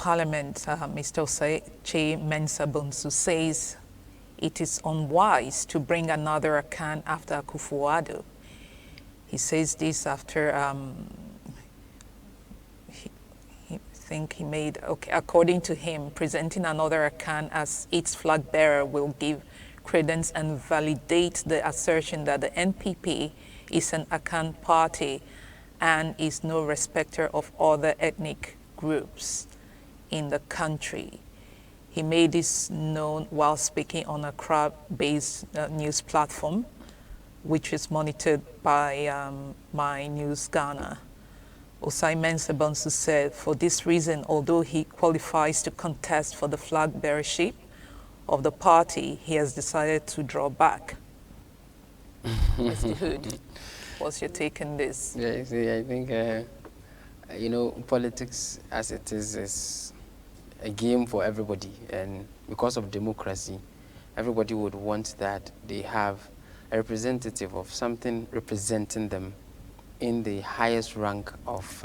Parliament, Mr. Osache Mensah-Bonsu, says it is unwise to bring another Akan after Akufo-Addo. He says this after according to him, presenting another Akan as its flag bearer will give credence and validate the assertion that the NPP is an Akan party and is no respecter of other ethnic groups in the country. He made this known while speaking on a Accra-based news platform, which is monitored by My News Ghana. Osache Mensah-Bonsu said, for this reason, although he qualifies to contest for the flag bearership of the party, he has decided to draw back. Mr. Hood, what's your take on this? Yeah, see, I think, you know, politics as it is a game for everybody. And because of democracy, everybody would want that they have a representative of something representing them in the highest rank of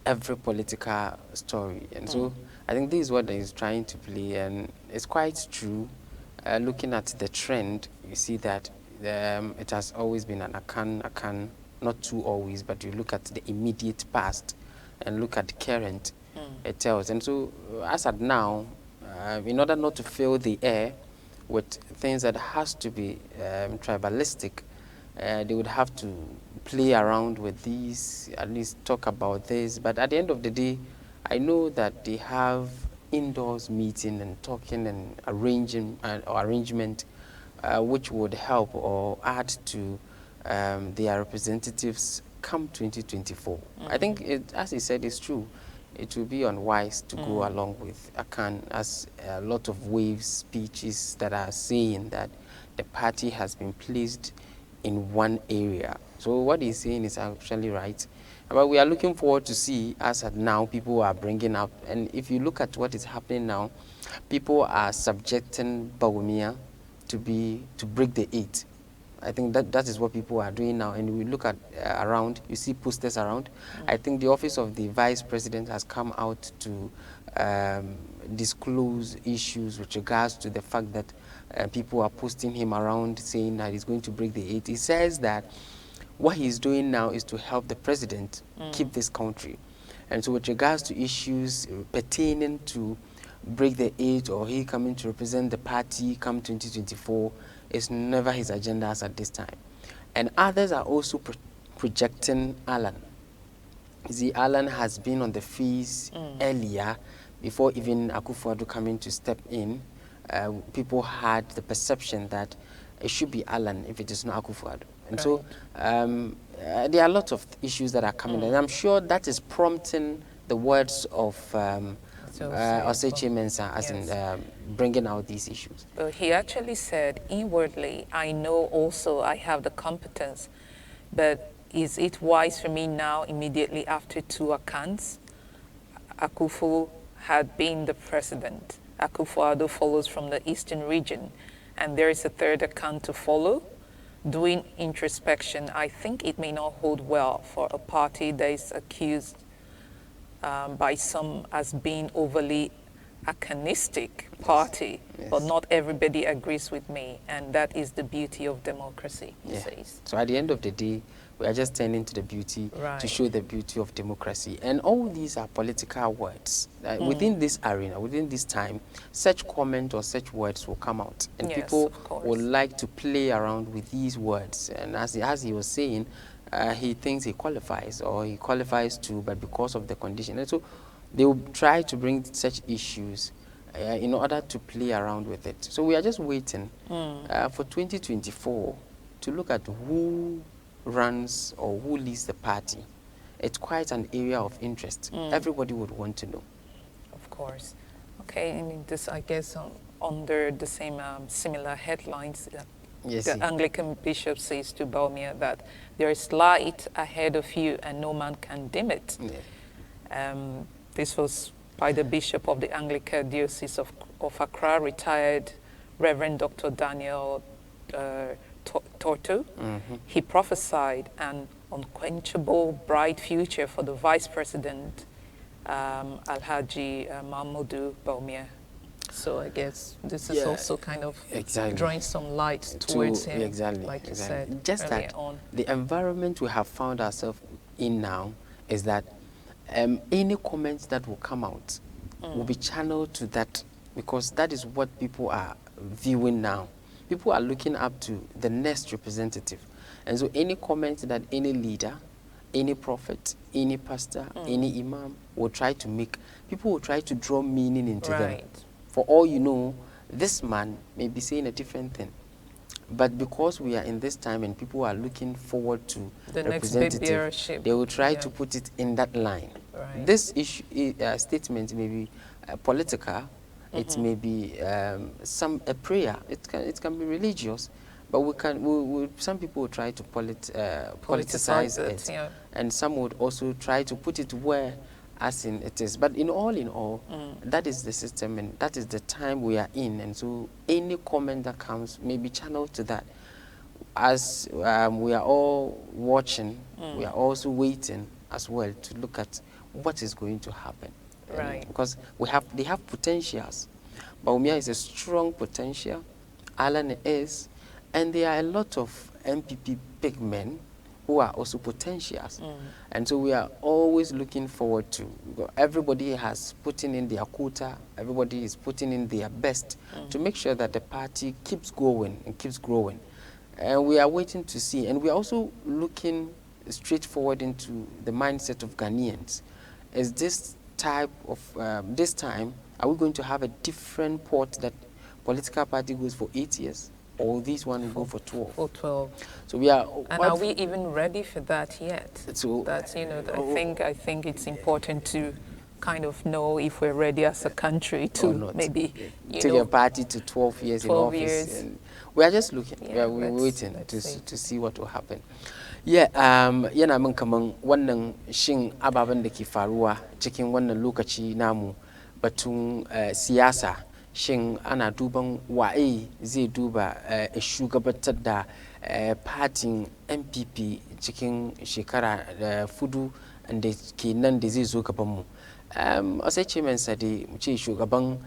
every political story. And so I think this is what he's trying to play, and it's quite true. Looking at the trend, you see that it has always been an Akan, not too always, but you look at the immediate past and look at the current, it tells. And so as at now, in order not to fill the air with things that has to be tribalistic, they would have to play around with these, at least talk about this. But at the end of the day, I know that they have indoors meeting and talking and arrangement which would help or add to their representatives come 2024. I think, as he said, it's true. It will be unwise to go along with Akan, as a lot of waves speeches that are saying that the party has been placed in one area. So what he's saying is actually right. But we are looking forward to see, as at now, people are bringing up, and if you look at what is happening now, people are subjecting Bawumia to break the 8. I think that is what people are doing now. And we look at around, you see posters around. I think the office of the vice president has come out to disclose issues with regards to the fact that people are posting him around saying that he's going to break the 8. He says that what he's doing now is to help the president keep this country. And so with regards to issues pertaining to break the 8 or he coming to represent the party come 2024, it's never his agenda as at this time. And others are also projecting Alan. You see, Alan has been on the fees earlier, before even Akufo-Addo coming to step in. People had the perception that it should be Alan if it is not Akufo-Addo. And so there are a lot of issues that are coming, and I'm sure that is prompting the words of Osache Mensah as in bringing out these issues. Well, he actually said inwardly, I know also I have the competence, but is it wise for me now, immediately after 2 Akans? Akufo had been the president. Akufo-Addo follows from the eastern region, and there is a 3rd Akan to follow. Doing introspection, I think it may not hold well for a party that is accused by some as being overly Akanistic party, but not everybody agrees with me, and that is the beauty of democracy, he says. So at the end of the day, we are just turning to the beauty to show the beauty of democracy. And all these are political words. Within this arena, within this time, such comment or such words will come out. And people would like to play around with these words. And as he was saying, he thinks he qualifies, or he qualifies too, but because of the condition. And so they will try to bring such issues in order to play around with it. So we are just waiting for 2024 to look at who runs or who leads the party. It's quite an area of interest. Everybody would want to know. Of course. Okay, and this, I guess, under the same similar headlines, the Anglican bishop says to Bawumia that there is light ahead of you and no man can dim it. This was by the bishop of the Anglican Diocese of Accra, retired Reverend Dr. Daniel Torto. He prophesied an unquenchable bright future for the vice president Alhaji Mahmoudou Baumia. So I guess this is Yeah, also kind of exactly. drawing some light towards him, exactly, like you exactly. said Just earlier that on. the environment we have found ourselves in now is that any comments that will come out will be channeled to that, because that is what people are viewing now. People are looking up to the next representative. And so any comment that any leader, any prophet, any pastor, any imam will try to make, people will try to draw meaning into them. Right. For all you know, this man may be saying a different thing. But because we are in this time and people are looking forward to The next representative, bearership. they will try Yeah. to put it in that line. Right. This issue, statement may be political, it may be a prayer, it can be religious, but some people will try to politicize it, yeah. and some would also try to put it where as in it is. But in all, that is the system and that is the time we are in, and so any comment that comes may be channeled to that. As we are all watching, we are also waiting as well to look at what is going to happen. Right. Because they have potentials. Baumia is a strong potential, Alan is, and there are a lot of MPP big men who are also potentials. And so we are always looking forward to, everybody has put in their quota, everybody is putting in their best to make sure that the party keeps going and keeps growing. And we are waiting to see, and we are also looking straightforward into the mindset of Ghanaians. Is this type of, this time, are we going to have a different port that political party goes for 8 years? Or this one will go for 12. For 12. So we are. And are we even ready for that yet? So That's, I think it's important to kind of know if we're ready as a country to maybe, take a party to 12 years 12 in office. years. And we are just looking. Yeah, we are waiting let's to see what will happen. Yeah, yana min kaman wannan shin ababen da ke faruwa cikin wannan lokaci namu batun siyasa, shin ana duban waye zai duba shugabantar da partin MPP cikin shekara fudu da ke nan da zai zo gabanmu. A sai ce mensa da mu ce shugaban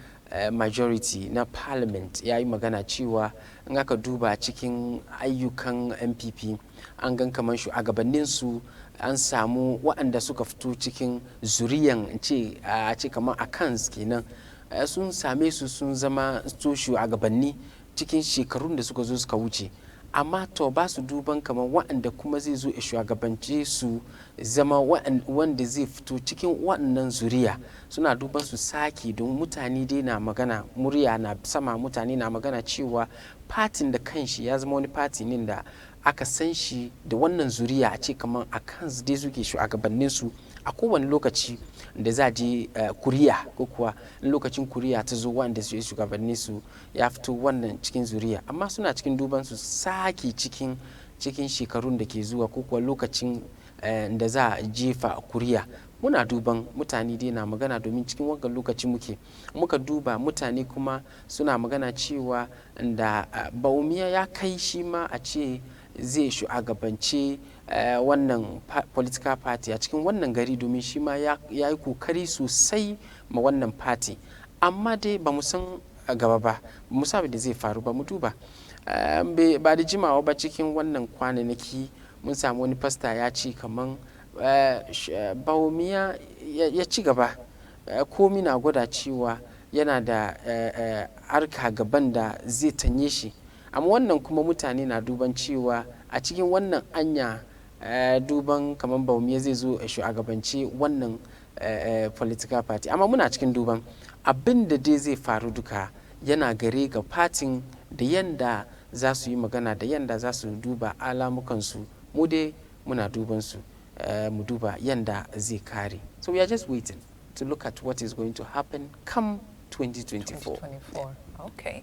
majority na parliament ya yi magana cewa in aka duba cikin ayyukan MPP an gan kamar shugabanninsu an samu waɗanda suka fito cikin zuriyan a ce kamar a kans kenan sun same su sun zama shugabanni cikin shekarun da suka zo suka wuce, amma to ba su duban kamar waɗanda kuma zai zo a shugabance su zama wanda zai fito cikin waɗannan zuriya, suna duban su sake don mutane dai na magana, murya na sama, mutane na magana cewa fatin da kanshi ya zama wani fati ne da aka san shi da wannan zuriya a ce kamar a kan dai suke shugabannin su a kowane lokaci da za je kuriya ko kuwa lokacin kuriya ta zo wanda su shugabanni su ya fito wannan cikin zuriya, amma suna cikin duban su sake cikin shekarun da ke zuwa ko kuwa lokacin da za a jefa kuriya. Muna duban mutane dai na magana domin cikin wannan lokaci muka duba mutane kuma suna magana cewa da Bawumia ya kai shi ma a ce zai shugabance wannan political party a cikin wannan gari domin shi ma ya yi kokari sosai ma wannan party, amma dai ba mu san gaba ba mu sabi da zai faru ba. Mu duba ba da jimawa ba cikin wannan kwanaki mun samu wani pasta ya ce kaman Bawumia ya ci gaba, komi na gwada cewa yana da harka gaban da zai tanye shi, amma wannan kuma mutane na duban cewa a cikin wannan anya duban kamar Bawumia zai zo a shugabanci wannan political party, amma muna cikin duban abin da dai zai faru duka yana gare ga fatin da yanda za su yi magana da yanda za su duba alamukansu. Mu dai muna duban su mu duba yanda zai kare. So we are just waiting to look at what is going to happen come 2024. Okay.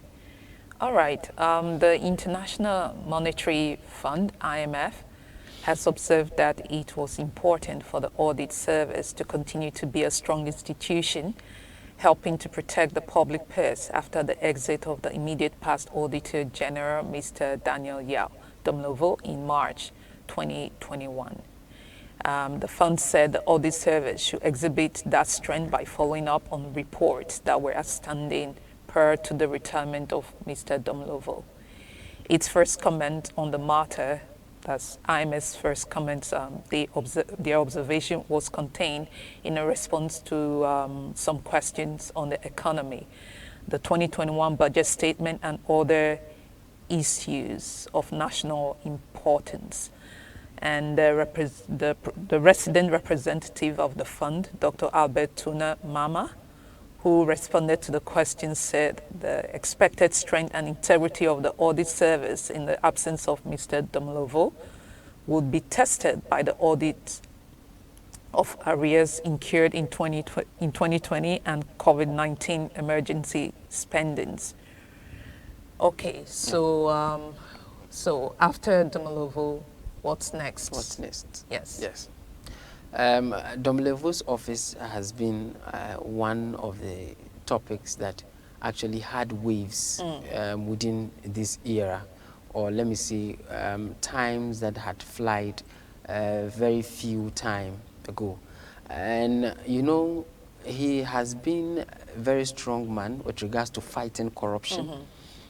All right. The International Monetary Fund, IMF, has observed that it was important for the audit service to continue to be a strong institution, helping to protect the public purse after the exit of the immediate past Auditor General, Mr. Daniel Yao Domnovo, in March 2021. The fund said the audit service should exhibit that strength by following up on reports that were outstanding prior to the retirement of Mr. Domlovo. Its first comment on the matter, that's IMF's first comment, their observation was contained in a response to some questions on the economy, the 2021 budget statement, and other issues of national importance. And the resident representative of the fund, Dr. Albert Tuna Mama, who responded to the question, said the expected strength and integrity of the audit service in the absence of Mr. Domlovo would be tested by the audit of arrears incurred in 2020 and COVID-19 emergency spendings. Okay, so so after Domlovo, what's next? What's next? Yes. Yes. Domlevo's office has been one of the topics that actually had waves within this era, or let me say, times that had flied very few time ago. And you know, he has been a very strong man with regards to fighting corruption.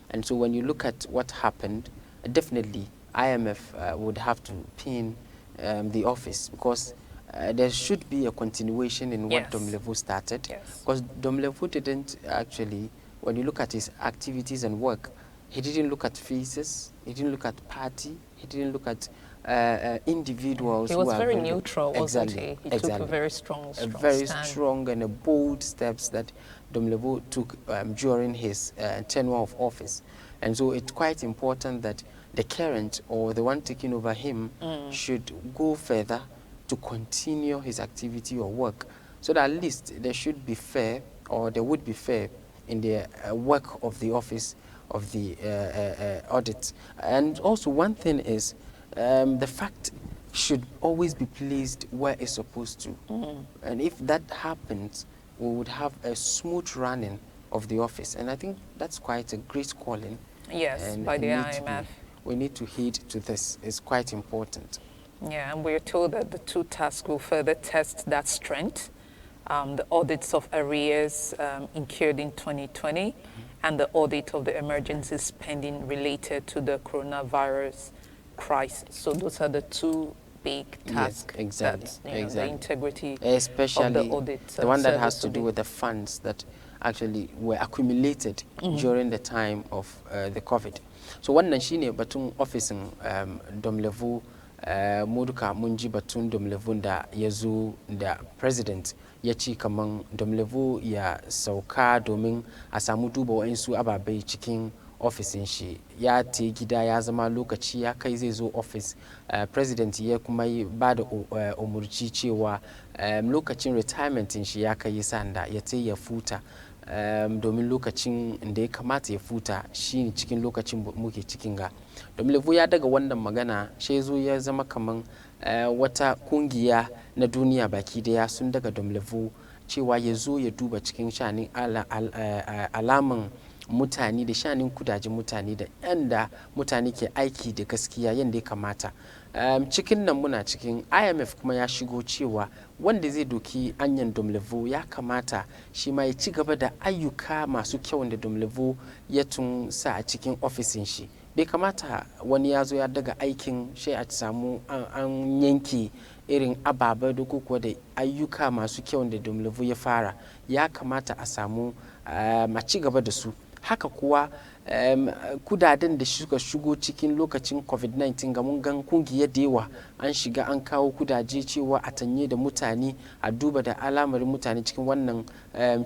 And so when you look at what happened, definitely IMF would have to pin the office, because there should be a continuation in what Domlevo started. Because Domlevo didn't actually, when you look at his activities and work, he didn't look at faces, he didn't look at party, he didn't look at individuals. He was very very neutral, wasn't he? He took a very strong strong and a bold steps that Domlevo took during his tenure of office. And so it's quite important that the current, or the one taking over him, should go further to continue his activity or work, so that at least there should be fair, or there would be fair in the work of the office of the audit. And also one thing is, the fact should always be placed where it's supposed to. And if that happens, we would have a smooth running of the office. And I think that's quite a great calling. Yes, and by the IMF. We need to heed to this. It's quite important. Yeah, and we're told that the two tasks will further test that strength. The audits of arrears incurred in 2020 and the audit of the emergency spending related to the coronavirus crisis. So those are the two big tasks. Yes, exactly. That, the integrity especially of the audit. The one that has to do with the funds that actually were accumulated during the time of the COVID. So wannan shine batun ofisin Domlevo, Moduka Munji batun Domlevo da ya zo da president ya ci kaman Domlevo ya sauka domin a samu duba wa'insu ababai cikin ofisin shi. Ya te gida ya zama lokaci ya kai zai zo office, president ya kuma ba da umurci cewa lokacin retirement shi ya kai sanda ya te ya futa. Domin lokacin da ya kamata ya futa shi cikin lokacin muke cikin ga. Domlevo ya daga wannan magana shi zo ya zama kaman wata kungiya na duniya baki daya sun daga Domlevo cewa ya zo ya duba cikin shanin alaman mutane da shanin kudajen mutane da yanda mutane ke aiki da gaskiya yanda ya kamata. Cikin nan muna cikin IMF kuma ya shigo cewa wanda zai doki anyan Domlevo ya kamata shi ma ya ci gaba da ayyuka masu kyau da Domlevo ya tun sa a cikin ofisin shi. Bai kamata wani ya zo ya daga aikin shi a samu an yanke irin ababai da kuwa da ayyuka masu kyau da Domlevo ya fara. Ya kamata a samu a ci gaba da su. Haka kuwa kudaden da suka shigo cikin lokacin COVID-19 ga mun gan kungiya da yawa an shiga an kawo kudaje cewa a tanye da mutane a duba da alamarin mutane cikin wannan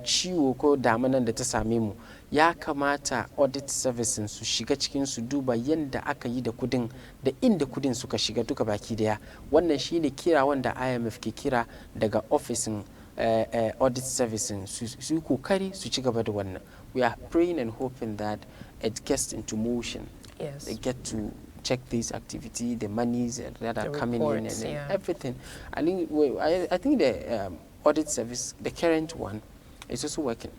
ciwo ko damanan da ta same mu. Ya kamata audit services su shiga cikin su duba yanda aka yi da kudin da inda kudin suka shiga duka baki daya. Wannan shine kira wanda IMF ke kira daga ofisin audit services su kokari su ci gaba da wannan. We are praying and hoping that it gets into motion. Yes. They get to check this activity, the monies that are coming in and everything. I think the audit service, the current one, is also working.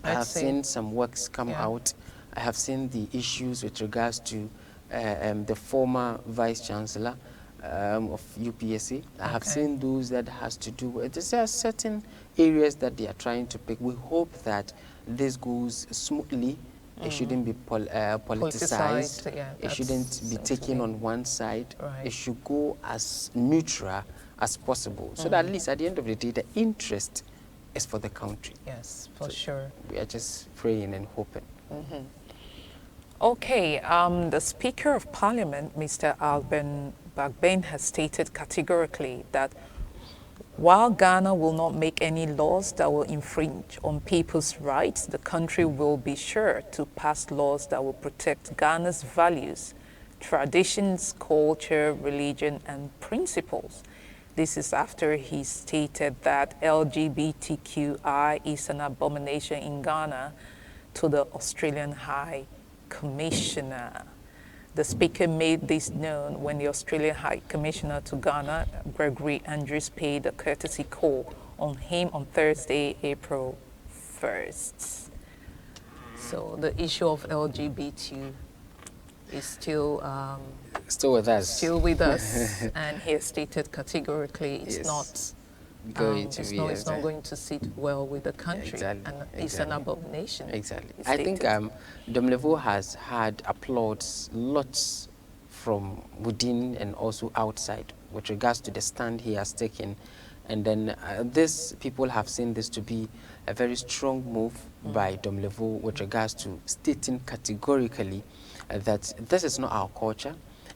I have seen some works come out. I have seen the issues with regards to the former Vice Chancellor. of UPSA. I have seen those that has to do with, there are certain areas that they are trying to pick. We hope that this goes smoothly. It shouldn't be politicized. Yeah, it shouldn't be taken on one side. It should go as neutral as possible, so that at least at the end of the day, the interest is for the country. Yes, for sure. We are just praying and hoping. Okay, the Speaker of Parliament, Mr. Alban Baina, has stated categorically that while Ghana will not make any laws that will infringe on people's rights, the country will be sure to pass laws that will protect Ghana's values, traditions, culture, religion, and principles. This is after he stated that LGBTQI is an abomination in Ghana to the Australian High Commissioner. The Speaker made this known when the Australian High Commissioner to Ghana, Gregory Andrews, paid a courtesy call on him on Thursday, April 1st. So the issue of LGBT is still with us. Still with us, and he has stated categorically it's not going to it's not going to sit well with the country, and it's an abomination. Exactly. I think Domlevo has had applauds lots from within and also outside with regards to the stand he has taken, and then this people have seen this to be a very strong move by Domlevo with regards to stating categorically that this is not our culture.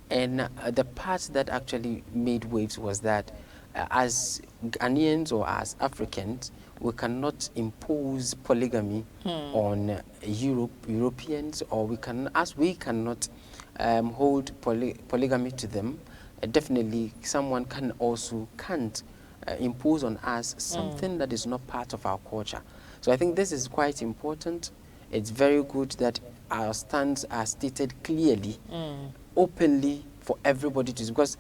And the part that actually made waves was that as Ghanaians or as Africans, we cannot impose polygamy on Europeans, or we cannot hold polygamy to them. Definitely, someone can't impose on us something that is not part of our culture. So I think this is quite important. It's very good that our stands are stated clearly, openly, for everybody to see, because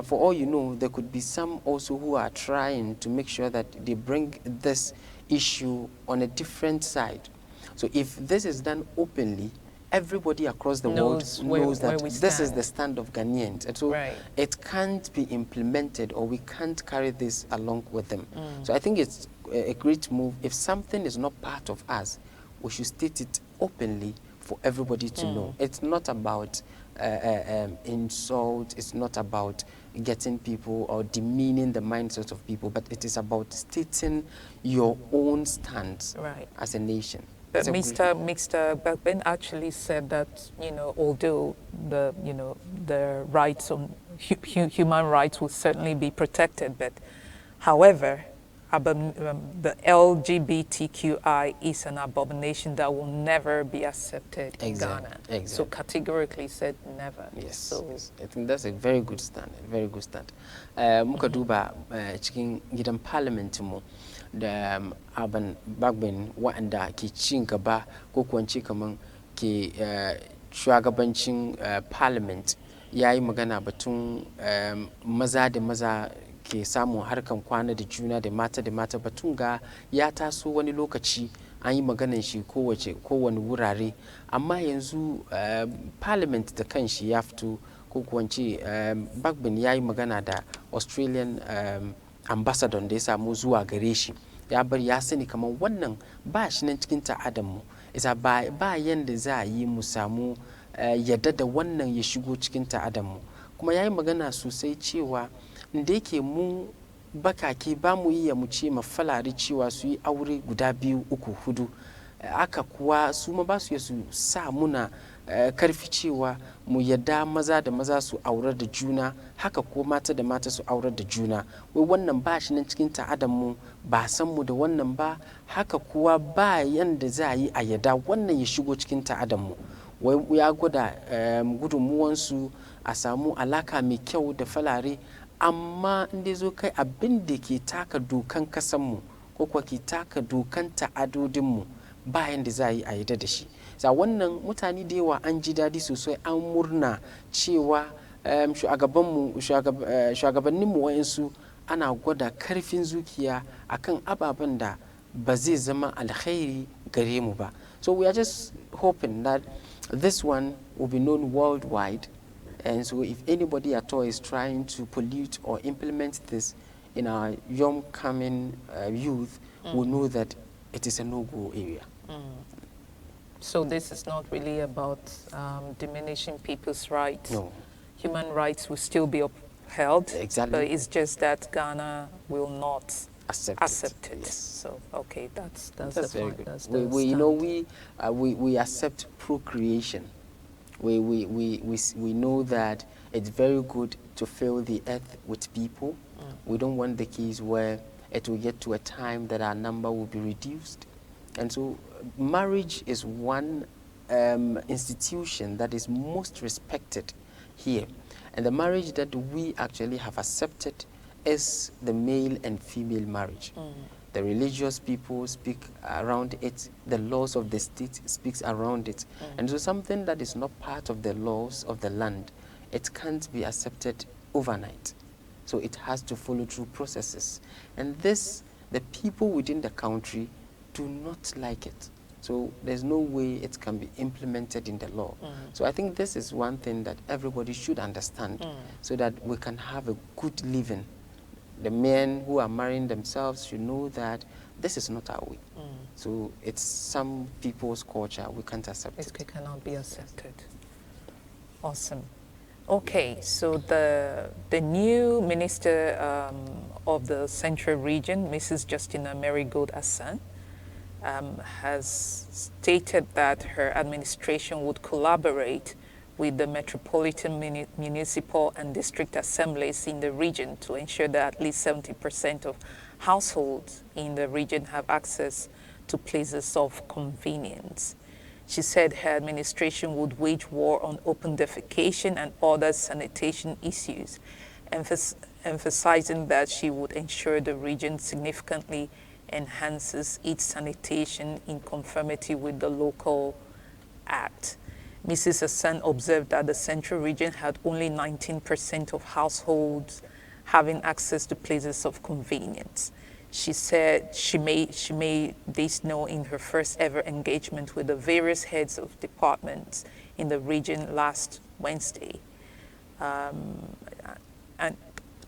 for all you know, there could be some also who are trying to make sure that they bring this issue on a different side. So if this is done openly, everybody across the world knows that this is the stand of Ghanaians. And so it can't be implemented, or we can't carry this along with them. So I think it's a great move. If something is not part of us, we should state it openly for everybody to know. It's not about insult, it's not about getting people or demeaning the mindset of people, but it is about stating your own stance as a nation. But Mr. Baina actually said that, although the rights on human rights will certainly be protected, but however, the LGBTQI is an abomination that will never be accepted in Ghana. So categorically said never. Yes, I think that's a very good stand. Very good stand. Mukaduba cikin gidan parliament mu da Alban Baina wa'anda ke cin gaba ko kuwance kaman ke shugabancin parliament yayi magana batun maza da maza ke samun harkan kwana da juna da mata batunga ya taso wani lokaci an yi maganan shi kowane wurare, amma yanzu parliament da kanshi ya fito ko kuwance Baina ya yi magana da Australian ambassador da ya samu zuwa gare shi, ya sani kamar wannan ba shi nan cikin ta'adanmu, isa ba yanda za a yi mu samu yadda da wannan ya shigo cikin ta'adanmu. Kuma ya yi magana sosai cewa da yake mu bakake ba mu iya mu ce mafalari cewa su yi aure guda 2, 3, 4, aka kuwa su ma ba su su sa muna karfi cewa mu yadda maza da maza su aurar da juna, haka ko mata da mata su aurar da juna. Wai wannan ba shi nan cikin ta'adan mu, ba san mu da wannan ba, haka kuwa ba yanda za a yi a yadda wannan ya shigo cikin ta'adan mu. Wai ya gwada gudunmuwansu a samu alaka mai kyau da falare, amma inda zo kai abin da ke taka dokan kasanmu ko kuwa ke taka dokan ta'adodinmu ba yanda za a yi a yadda da shi. Sa wannan mutane da yawa an ji daɗi sosai, an murna cewa shugabanninmu wa'insu ana gwada karfin zuciya akan ababen da ba zai zama alkhairi gare mu ba. So we are just hoping that this one will be known worldwide, And so if anybody at all is trying to pollute or implement this in our young coming youth, will know that it is a no-go area. So this is not really about diminishing people's rights. No. Human rights will still be upheld. Exactly. But it's just that Ghana will not accept it. Yes. So okay, that's the very point. good. That's the We accept procreation. We know that it's very good to fill the earth with people. We don't want the case where it will get to a time that our number will be reduced. And so marriage is one institution that is most respected here. And the marriage that we actually have accepted is the male and female marriage. The religious people speak around it. The laws of the state speaks around it. And so something that is not part of the laws of the land, it can't be accepted overnight. So it has to follow through processes. And this, the people within the country do not like it. So there's no way it can be implemented in the law. So I think this is one thing that everybody should understand so that we can have a good living. The men who are marrying themselves should know that this is not our way. So it's some people's culture. We can't accept it. It cannot be accepted. Awesome. Okay, so the new minister of the Central Region, Mrs. Justina Marigold Assan, has stated that her administration would collaborate with the metropolitan municipal and district assemblies in the region to ensure that at least 70% of households in the region have access to places of convenience. She said her administration would wage war on open defecation and other sanitation issues, emphasizing that she would ensure the region significantly enhances its sanitation in conformity with the local act. Mrs. Hassan observed that the Central Region had only 19% of households having access to places of convenience. She said she made this known in her first ever engagement with the various heads of departments in the region last Wednesday. And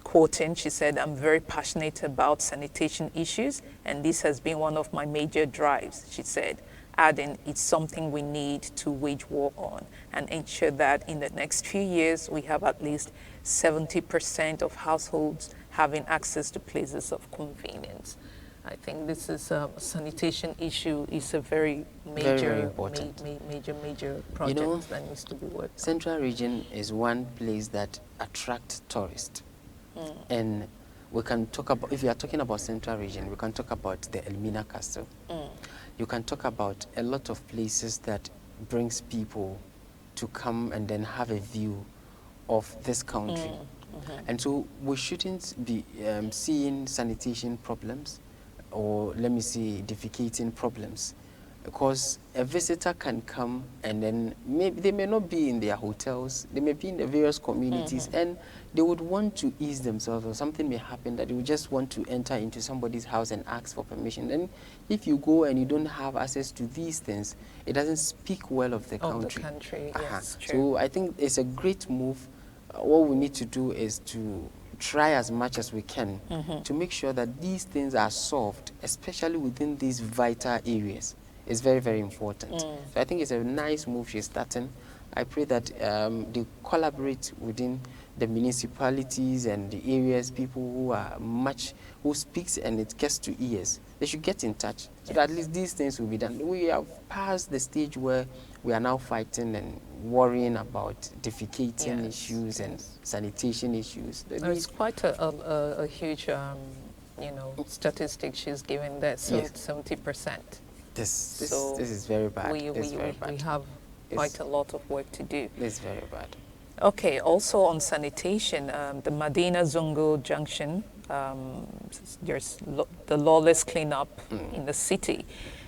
quoting, she said, "I'm very passionate about sanitation issues, and this has been one of my major drives," she said, adding, "It's something we need to wage war on and ensure that in the next few years we have at least 70% of households having access to places of convenience." I think this is a sanitation issue is a very major, very important. major project that needs to be worked on. Central Region is one place that attracts tourists. And we can talk about, if you are talking about Central Region, we can talk about the Elmina Castle. You can talk about a lot of places that brings people to come and then have a view of this country. And so we shouldn't be seeing sanitation problems, or let me say defecating problems, because a visitor can come and then maybe they may not be in their hotels, they may be in the various communities, and they would want to ease themselves, or something may happen that they would just want to enter into somebody's house and ask for permission. And if you go and you don't have access to these things, it doesn't speak well of the country. Yes, true. So I think it's a great move. What we need to do is to try as much as we can to make sure that these things are solved, especially within these vital areas. It's very, very important. So I think it's a nice move she's starting. I pray that they collaborate within the municipalities and the areas, people who speaks and it gets to ears. They should get in touch so that at least these things will be done. We have passed the stage where we are now fighting and worrying about defecating issues and sanitation issues. It's quite a huge, statistic she's given there. So 70%. This is very bad. We have quite a lot of work to do. It's very bad. Okay, also on sanitation, the Baina Zongo Junction, there's the lawless cleanup in the city.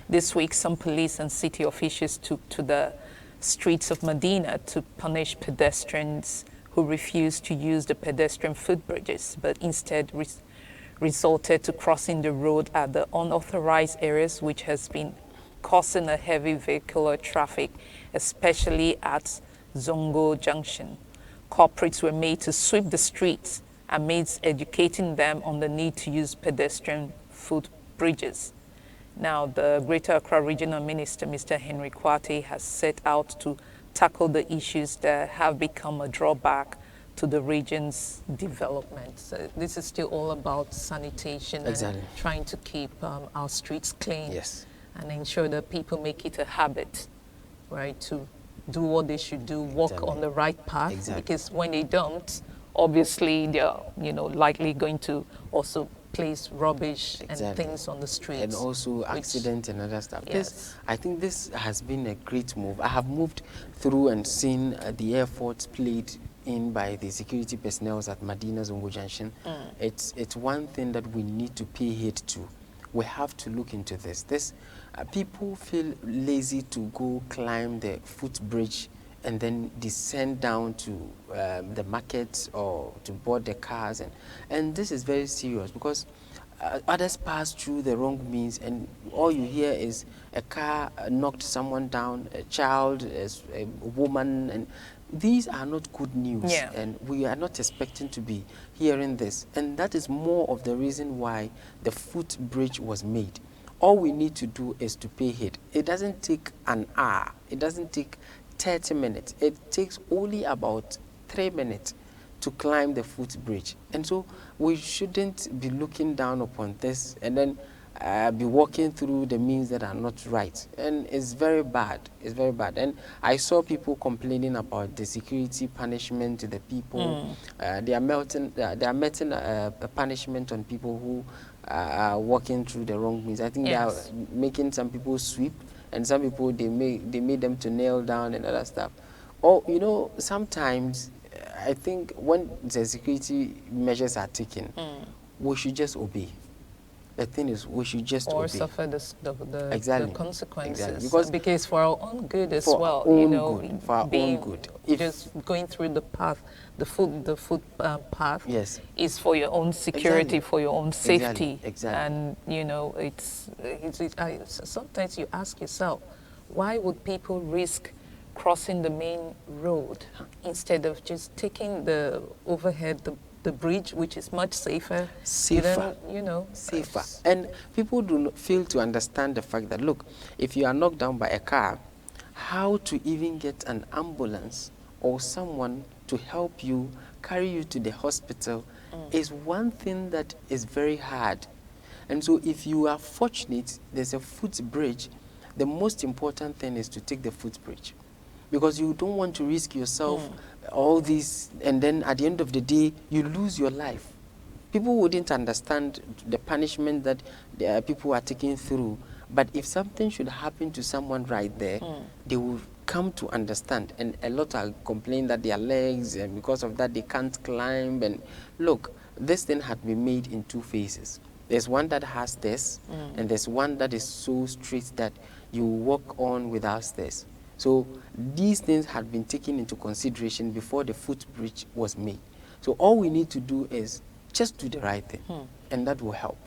This week, some police and city officials took to the streets of Medina to punish pedestrians who refused to use the pedestrian footbridges, but instead resorted to crossing the road at the unauthorized areas, which has been causing a heavy vehicular traffic, especially at Zongo Junction. corporates were made to sweep the streets amidst educating them on the need to use pedestrian footbridges. Now, the Greater Accra Regional Minister, Mr. Henry Kwate, has set out to tackle the issues that have become a drawback to the region's development. So this is still all about sanitation Exactly. and trying to keep our streets clean, Yes. and ensure that people make it a habit, right, to do what they should do, walk Exactly. on the right path. Exactly. Because when they don't, obviously they're likely going to also place rubbish and Exactly. things on the streets. And also accident and other stuff. Yes. I think this has been a great move. I have moved through and seen the efforts played in by the security personnel at Medina Zungu Junction. It's one thing that we need to pay heed to. We have to look into this. People feel lazy to go climb the footbridge and then descend down to the markets or to board the cars. And this is very serious because others pass through the wrong means, and all you hear is a car knocked someone down, a child, a woman, and these are not good news. Yeah. And we are not expecting to be hearing this. And that is more of the reason why the footbridge was made. All we need to do is to pay heed. It doesn't take an hour. It doesn't take 30 minutes. It takes only about 3 minutes to climb the footbridge. And so we shouldn't be looking down upon this and then be walking through the means that are not right. And it's very bad. It's very bad. And I saw people complaining about the security punishment to the people. They are meting a punishment on people who are walking through the wrong means. I think Yes. they are making some people sweep, and some people they made them to nail down and other stuff. Or sometimes I think when the security measures are taken, we should just obey. The thing is, we should just or obey. suffer the Exactly. consequences. Exactly. Because for our own good as For well, our own good, for our own being good. just going through the path, the foot path, Yes. is for your own security, Exactly. for your own safety. Exactly. And sometimes you ask yourself, why would people risk crossing the main road instead of just taking the overhead, the bridge, which is much safer? Safer. Safer. And people do not fail to understand the fact that, look, if you are knocked down by a car, how to even get an ambulance or someone to help you, carry you to the hospital is one thing that is very hard. And so if you are fortunate, there's a footbridge, the most important thing is to take the footbridge. Because you don't want to risk yourself, all this, and then at the end of the day, you lose your life. People wouldn't understand the punishment that people are taking through. But if something should happen to someone right there, they will come to understand. And a lot are complaining that their legs, and because of that, they can't climb. And look, this thing had been made in 2 phases. There's one that has stairs, and there's one that is so straight that you walk on without stairs. So these things had been taken into consideration before the footbridge was made. So all we need to do is just do the right thing, and that will help.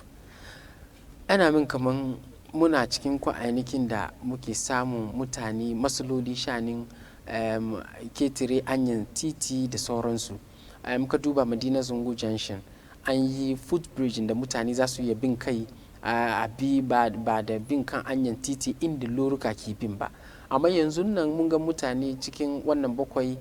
And I mean, kaman muna cikin kwa'anikin da muke samun mutane masaloli shanin ketare anyan titi da sauransu. Muka duba Medina Zungu Junction, an yi footbridge da mutane za su iya bin kai a bi ba da bin kan anyan titi inda loruka ke bin ba. Amma yanzu nan mun ga mutane cikin wannan bakwai,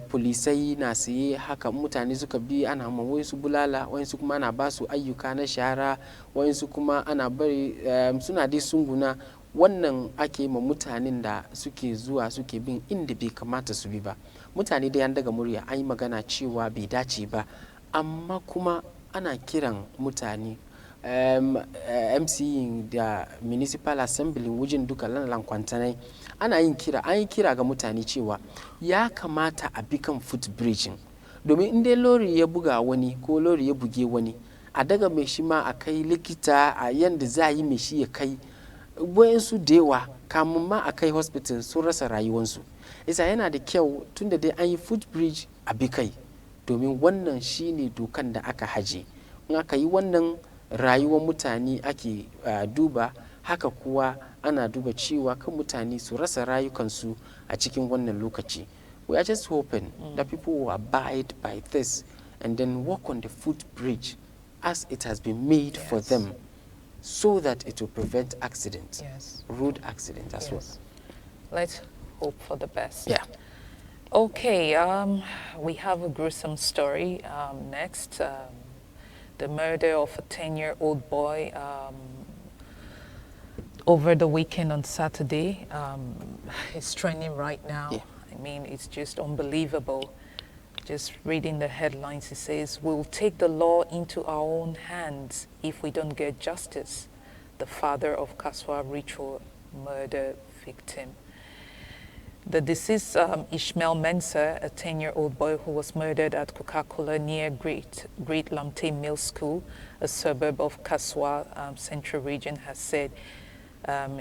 polisai na siye haka mutane suka bi ana ma wayansu bulala, wayansu kuma ana ba su ayyuka na shara, wayansu kuma ana bari suna dai sunguna. Wannan ake ma mutanen da suke zuwa suke bin inda bai kamata su bi ba. Mutane da yan daga murya an yi magana cewa bai dace ba, amma kuma ana kiran mutane MC da Municipal Assembly wajen duka lankwantanai an yi kira ga mutane cewa ya kamata a bi kan footbridge, domin inda lori ya buga wani ko lori ya buge wani a daga mai shi ma a kai likita a yanda za yi mai shi ya kai wayansu da yawa kamun ma a kai hospital sun rasa rayuwansu. Isa yana da kyau tunda dai an yi footbridge a bi kai, domin wannan shine dokan da aka haje. In aka yi wannan, rayuwar mutane ake duba, haka kuwa ana duba cewa kan mutane su rasa rayukansu a cikin wannan lokaci. We are just hoping that people will abide by this and then walk on the footbridge as it has been made for them, so that it will prevent accidents, road accidents as well. Let's hope for the best. Yeah. Okay, we have a gruesome story next. The murder of a 10-year-old boy over the weekend on Saturday. It's trending right now. Yeah. I mean, it's just unbelievable. Just reading the headlines, it says, "We'll take the law into our own hands if we don't get justice." The father of Kaswa ritual murder victim. The deceased Ishmael Mensah, a 10-year-old boy who was murdered at Coca-Cola near Great Lamte Mill School, a suburb of Kaswa Central Region, has said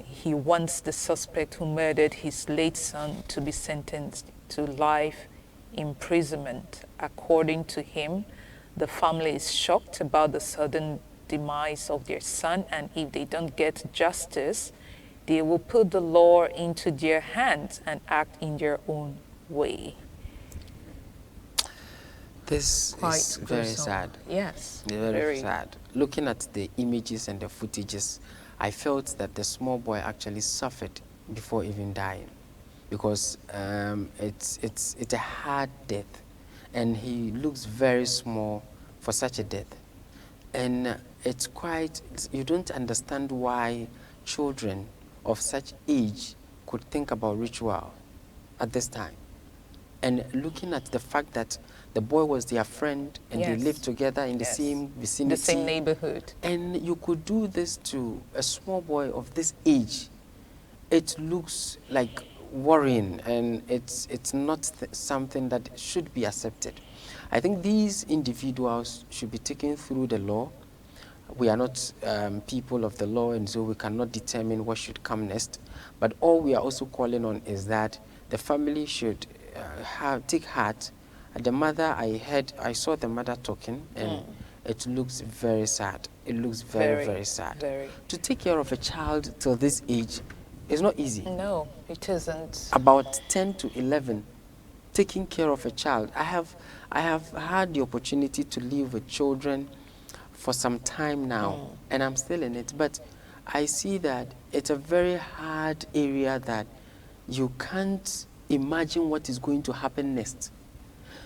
he wants the suspect who murdered his late son to be sentenced to life imprisonment. According to him, the family is shocked about the sudden demise of their son, and if they don't get justice, they will put the law into their hands and act in their own way. This is very sad. Yes, very sad. Looking at the images and the footages, I felt that the small boy actually suffered before even dying, because it's a hard death, and he looks very small for such a death. And it's quite, you don't understand why children of such age could think about ritual at this time. And looking at the fact that the boy was their friend and they lived together in the same vicinity. The same neighborhood. And you could do this to a small boy of this age. It looks like worrying, and it's not something that should be accepted. I think these individuals should be taken through the law. We are not people of the law, and so we cannot determine what should come next. But all we are also calling on is that the family should take heart. The mother, I saw the mother talking, and it looks very sad. It looks very, very sad. Very. To take care of a child till this age is not easy. No, it isn't. About 10 to 11, taking care of a child. I have had the opportunity to live with children for some time now, and I'm still in it. But I see that it's a very hard area that you can't imagine what is going to happen next.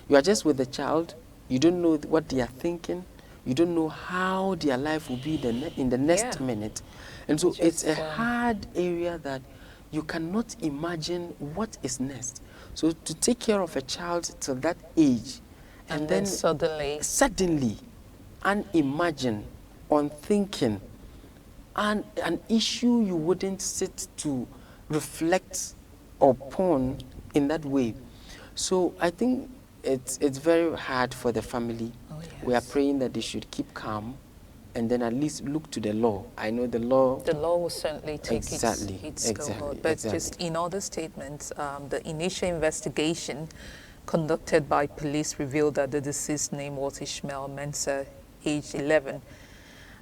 You are just with the child. You don't know what they are thinking. You don't know how their life will be in the next minute. And so it's a hard area that you cannot imagine what is next. So to take care of a child till that age, and then suddenly unimagine, unthinking, and an issue you wouldn't sit to reflect upon in that way. So I think it's very hard for the family. We are praying that they should keep calm and then at least look to the law. I know the law will certainly take its cohort. But just in other statements, the initial investigation conducted by police revealed that the deceased name was Ishmael Mensah, aged 11,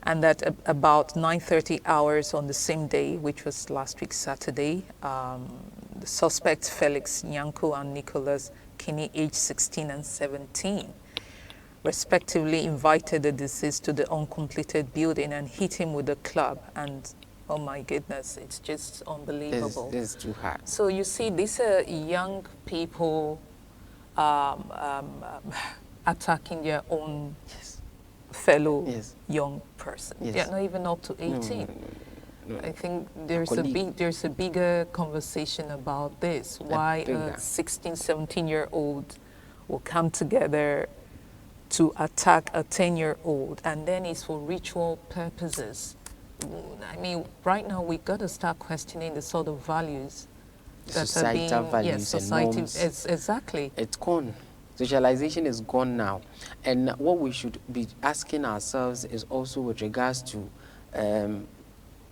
and that about 9:30 hours on the same day, which was last week Saturday, the suspects Felix Nyanko and Nicholas Kinney, aged 16 and 17, respectively invited the deceased to the uncompleted building and hit him with a club. And oh my goodness, it's just unbelievable. This is too hard. So you see, these are young people attacking their own fellow young person. They're not even up to 18. No. I think there's a bigger conversation about this. Why a 16, 17-year-old will come together to attack a 10-year-old, and then it's for ritual purposes. I mean, right now we got to start questioning the sort of values that societal are being, values and norms. Exactly. It's gone. Socialization is gone now. And what we should be asking ourselves is also with regards to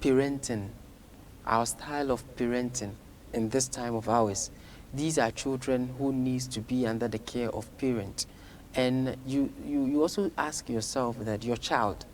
parenting, our style of parenting in this time of ours. These are children who needs to be under the care of parents. And you also ask yourself that your child,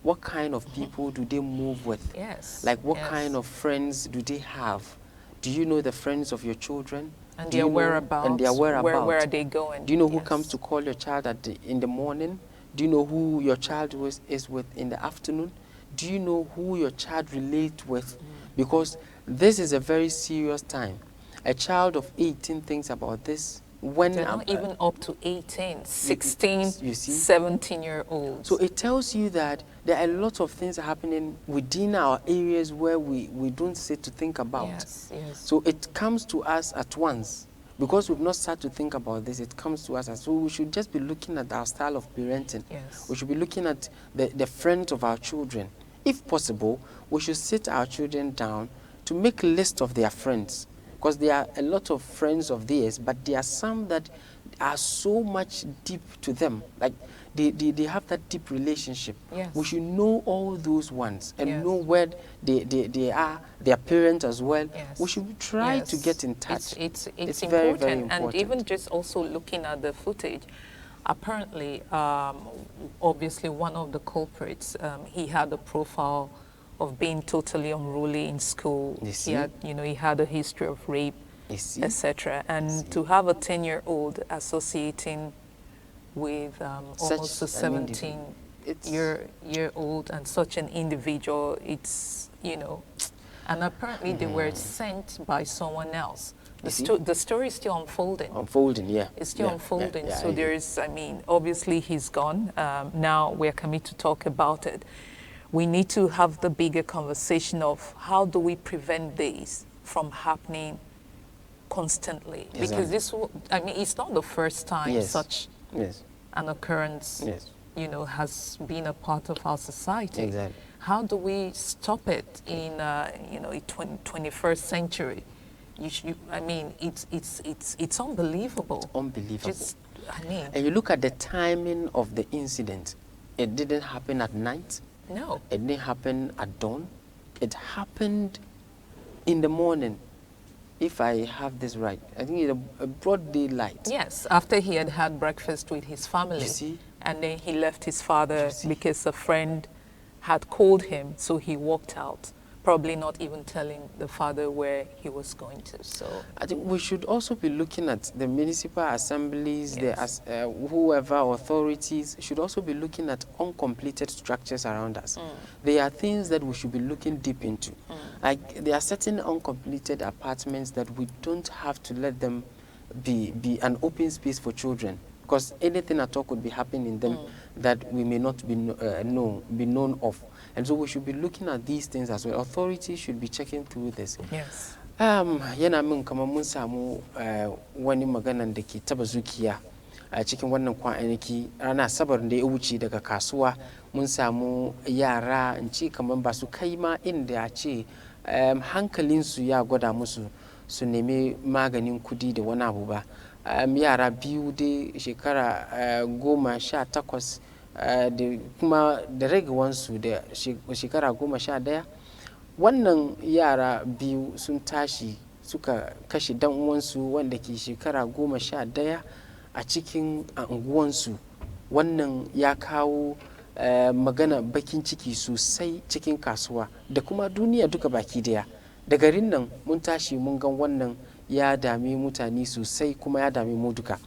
what kind of people do they move with? Yes. Like what kind of friends do they have? Do you know the friends of your children? And Do their you know- whereabouts. And their whereabouts. Where are they going? Do you know who Yes. comes to call your child in the morning? Do you know who your child is with in the afternoon? Do you know who your child relates with? Because this is a very serious time. A child of 18 thinks about this. When They're not even up to 18, 16, you see? 17-year-olds. So it tells you that there are a lot of things happening within our areas where we don't sit to think about. Yes, yes. So it comes to us at once. Because we've not started to think about this, it comes to us. So we should just be looking at our style of parenting. Yes. We should be looking at the friends of our children. If possible, we should sit our children down to make a list of their friends. Because there are a lot of friends of theirs, but there are some that are so much deep to them. Like they have that deep relationship. Yes. We should know all those ones and Yes. know where they are, their parents as well. Yes. We should try to Yes. get in touch. It's very, important. very important. And even just also looking at the footage, apparently, obviously one of the culprits, he had a profile of being totally unruly in school. You see? He had, he had a history of rape, You see? etc. And to have a 10-year-old associating with almost a an individual. 17-year-old and such an individual, it's, and apparently they were sent by someone else. You see? The story is still unfolding. Unfolding, yeah. It's still Yeah, unfolding. yeah, So I agree. there's, obviously he's gone. Now we're coming to talk about it. We need to have the bigger conversation of how do we prevent this from happening constantly? Exactly. Because it's not the first time Yes. such Yes. an occurrence, Yes. has been a part of our society. Exactly. How do we stop it in, 21st century? It's unbelievable. Unbelievable. Just, And you look at the timing of the incident. It didn't happen at night. no. It didn't happen at dawn. It happened in the morning. If I have this right, I think it's a broad daylight. Yes, after he had had breakfast with his family. You see? And then he left his father You see? because a friend had called him, so he walked out, probably not even telling the father where he was going to. So I think we should also be looking at the municipal assemblies, Yes. whoever authorities should also be looking at uncompleted structures around us. There are things that we should be looking deep into. Like there are certain uncompleted apartments that we don't have to let them be an open space for children, because anything at all could be happening in them that we may not be known of. And so we should be looking at these things as well. Authorities should be checking through this. yes. Yana min kamar mun samu wani maganan da ke taba zuciya a cikin wannan kwanaki rana Asabar da ya wuce daga kasuwa mun samu yara in ce kamar ba su kai ma inda ya ce hankalinsu ya gwada musu su nemi maganin kudi da wani abu ba. Yara biyu dai shekara 18 da kuma da ragewansu da shekara 11. Wannan yara biyu sun tashi suka kashe dan uwansu wanda ke shekara 11 a cikin unguwansu. Wannan ya kawo magana bakin ciki sosai cikin kasuwa da kuma duniya duka baki daya. Da garin nan mun tashi mun gan wannan ya dami mutane sosai kuma ya dami mu duka.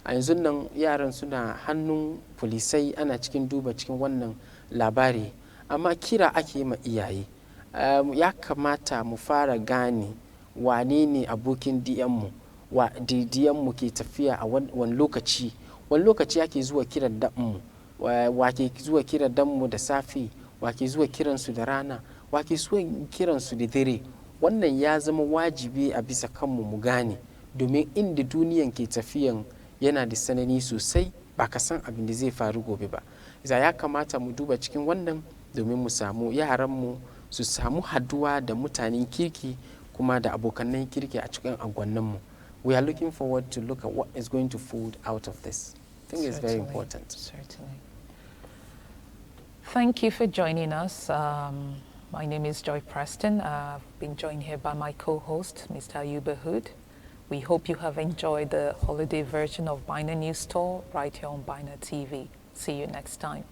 A yanzu nan yaran suna hannun polisai ana cikin duba cikin wannan labari, amma kira ake ma iyaye. Ya kamata mu fara gane wane ne abokin diyanmu, wa diyanmu ke tafiya a wani lokaci ake zuwa kiran danmu, wa ke zuwa kiran danmu da safe, wa ke zuwa kiransu da rana, wa ke zuwa kiransu da dare. Wannan ya zama wajibi a bisa kanmu mu gane, domin inda duniyan ke tafiyan yana da sanani sosai, ba ka san abin da zai faru gobe ba. Ya kamata mu duba cikin wannan domin mu samu yaranmu su samu haduwa da mutanen kirki kuma da abokanan kirki a cikin agwanninmu. We are looking forward to look at what is going to fold out of this. I think it's very important. Certainly. Thank you for joining us. My name is Joy Preston. I've been joined here by my co-host, Mr. Ayuba Hood. We hope you have enjoyed the holiday version of Baina News Store right here on Baina TV. See you next time.